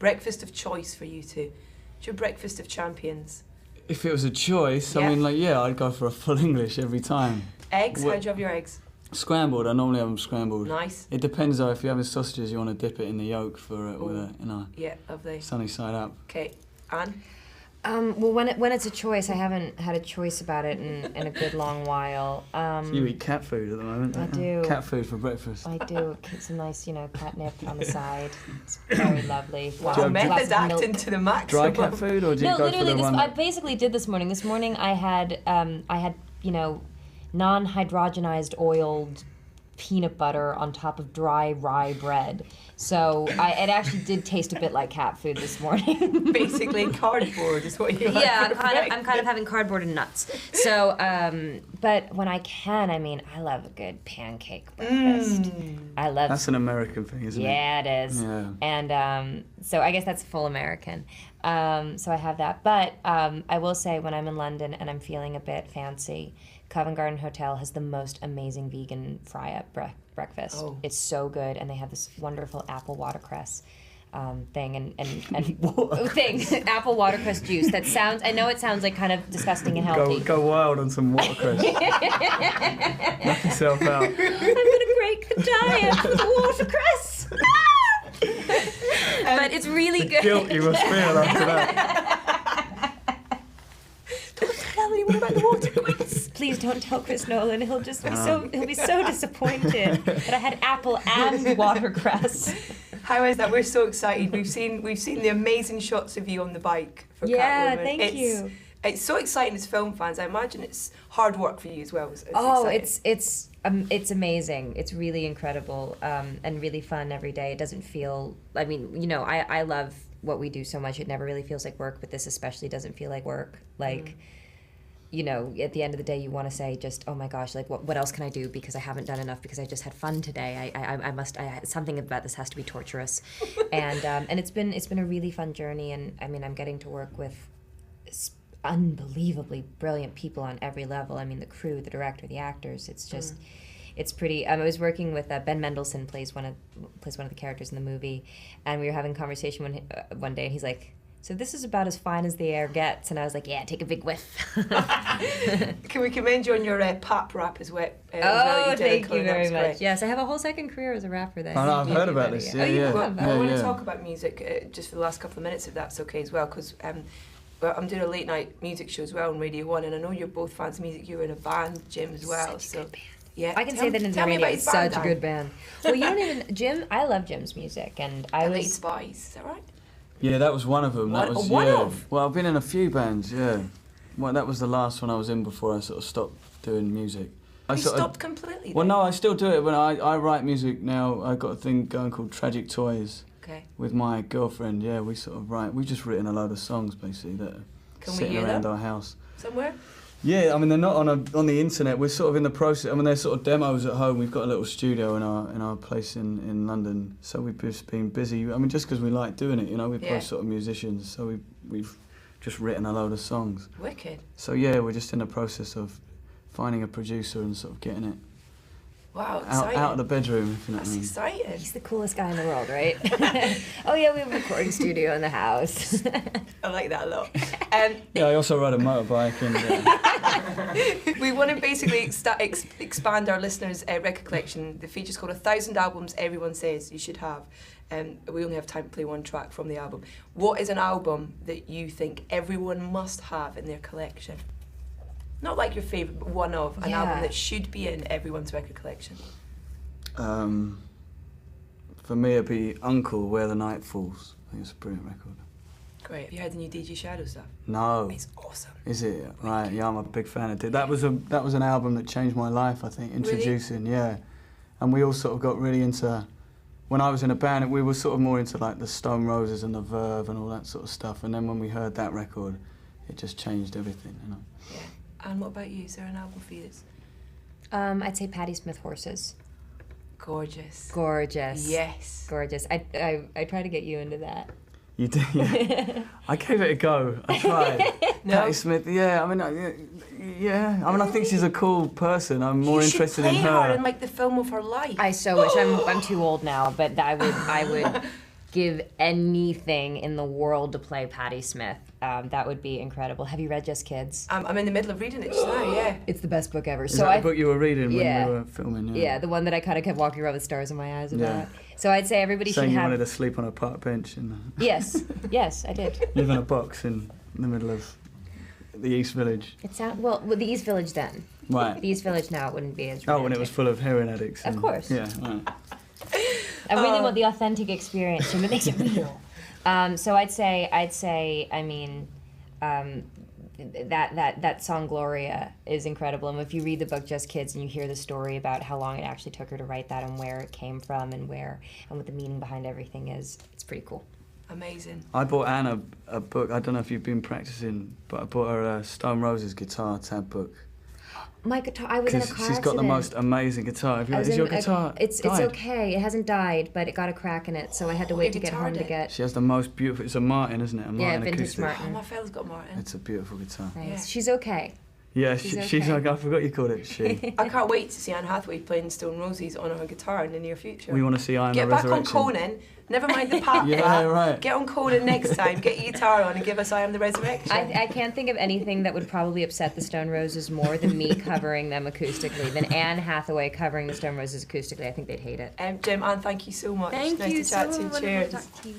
Breakfast of choice for you two. It's your breakfast of champions. If it was a choice, I mean, like, yeah, I'd go for a full English every time. Eggs? How'd you have your eggs? Scrambled. I normally have them scrambled. Nice. It depends though. If you're having sausages, you want to dip it in the yolk for with a, you know. Yeah, lovely. Sunny side up. Okay, Anne. Well, when it's a choice, I haven't had a choice about it in a good long while. So you eat cat food at the moment. I do. Cat food for breakfast. I do. Some nice, catnip on the side. It's very lovely. Wow, method acting to the max. Dry cat food, or do you go for the one? I basically did this morning. This morning I had non-hydrogenized oiled peanut butter on top of dry rye bread. So it actually did taste a bit like cat food this morning. Basically cardboard is what you're Yeah, I'm kind of having cardboard and nuts. So, but when I can, I mean, I love a good pancake breakfast. I love. That's an American thing, isn't it? Yeah, it is. Yeah. And so I guess that's full American. So I have that. But I will say when I'm in London and I'm feeling a bit fancy, Covent Garden Hotel has the most amazing vegan fry-up breakfast. Oh. It's so good, and they have this wonderful apple watercress thing and thing, apple watercress juice. That sounds. I know it sounds like kind of disgusting and healthy. Go wild on some watercress. Knock yourself out. I'm gonna break the diet with watercress. But it's really good. Guilt you must feel after that. Tell anyone about the watercress. Please don't tell Chris Nolan. He'll be so disappointed that I had apple and watercress. How is that? We're so excited. We've seen the amazing shots of you on the bike for Catwoman. Yeah, thank you. It's so exciting as film fans. I imagine it's hard work for you as well. It's amazing. It's really incredible and really fun every day. It doesn't feel. I mean, I love what we do so much. It never really feels like work, but this especially doesn't feel like work. Like. At the end of the day, you want to say just, oh my gosh, like what else can I do because I haven't done enough because I just had fun today. Something about this has to be torturous, and it's been a really fun journey. And I mean, I'm getting to work with unbelievably brilliant people on every level. I mean, the crew, the director, the actors. It's just, it's pretty. I was working with Ben Mendelsohn plays one of the characters in the movie, and we were having a conversation one day, and he's like, so this is about as fine as the air gets. And I was like, yeah, take a big whiff. Can we commend you on your pop rap as well? Thank you very much. Great. Yes, I have a whole second career as a rapper then. I've heard about this. Yeah, I want to talk about music just for the last couple of minutes, if that's okay as well, because I'm doing a late night music show as well on Radio 1, and I know you're both fans of music. You were in a band, Jim, as well. Such a good band. Yeah, I can say that in the radio. It's such a good band. Well, you don't even... Jim, I love Jim's music, and I was... Late Spies, is that right? Yeah, that was one of them. One of? Well, I've been in a few bands, yeah. Well, that was the last one I was in before I sort of stopped doing music. You stopped completely? Well, no, I still do it. When I write music now, I've got a thing going called Tragic Toys. Okay. With my girlfriend, yeah, we sort of write. We've just written a load of songs, basically, that are sitting around our house. Somewhere? Yeah, I mean, they're not on the internet. We're sort of in the process. I mean, they're sort of demos at home. We've got a little studio in our place in London, so we've just been busy. I mean, just because we like doing it, we're both sort of musicians, so we've just written a load of songs. Wicked. So yeah, we're just in the process of finding a producer and sort of getting it. Wow, exciting. Out of the bedroom, if you know what I mean. That's exciting. He's the coolest guy in the world, right? Oh yeah, we have a recording studio in the house. I like that a lot. Yeah, I also ride a motorbike and... We want to basically expand our listeners' record collection. The feature's called 1,000 Albums Everyone Says You Should Have. We only have time to play one track from the album. What is an album that you think everyone must have in their collection? Not like your favourite, but one of an album that should be in everyone's record collection. For me, it'd be Uncle, Where the Night Falls. I think it's a brilliant record. Great. Have you heard the new DJ Shadow stuff? No. It's awesome. Is it? Right, yeah, I'm a big fan of it. That was an album that changed my life, I think, introducing, yeah. And we all sort of got really into... When I was in a band, we were sort of more into like the Stone Roses and the Verve and all that sort of stuff. And then when we heard that record, it just changed everything, Yeah. And what about you? Is there an album for you? I'd say Patti Smith Horses. Gorgeous. Gorgeous. Yes. Gorgeous. I try to get you into that. You did? Yeah. I gave it a go. I tried. No? Patti Smith, yeah. I mean, I think she's a cool person. I'm more interested in her. You should play her in like the film of her life. I so wish. I'm too old now, but I would. give anything in the world to play Patti Smith. That would be incredible. Have you read Just Kids? I'm in the middle of reading it just now, yeah. It's the best book ever. Is that the book you were reading when we were filming? Yeah, the one that I kind of kept walking around with stars in my eyes about. So I'd say everybody should have... Saying you wanted to sleep on a park bench. Yes, I did. Live in a box in the middle of the East Village. Well, the East Village then. Right. The East Village now, it wouldn't be as romantic. Oh, when it was full of heroin addicts. Of course. Yeah, right. I really want the authentic experience. It makes it real. So I'd say, I mean, that song Gloria is incredible. And if you read the book Just Kids and you hear the story about how long it actually took her to write that and where it came from and what the meaning behind everything is, it's pretty cool. Amazing. I bought Anna a book. I don't know if you've been practicing, but I bought her a Stone Roses guitar tab book. My guitar, I was in a car accident. She's got the most amazing guitar. Is your guitar It's okay. It hasn't died, but it got a crack in it, so I had to wait to get home to get... She has the most beautiful... It's a Martin, isn't it? A Martin vintage acoustic. Martin. Oh, my fella's got Martin. It's a beautiful guitar. Nice. Yeah. She's okay. Yeah, she's she's okay. like, I forgot you called it she. I can't wait to see Anne Hathaway playing Stone Roses on her guitar in the near future. We want to see I Am Get a back Resurrection. on Conan. Never mind the pop. Yeah, right. Get on Conan next time. Get your guitar on and give us I Am the Resurrection. I can't think of anything that would probably upset the Stone Roses more than me covering them acoustically, than Anne Hathaway covering the Stone Roses acoustically. I think they'd hate it. Jim, Anne, thank you so much. Thank nice you to chat so to you. much. Cheers. Talk to you.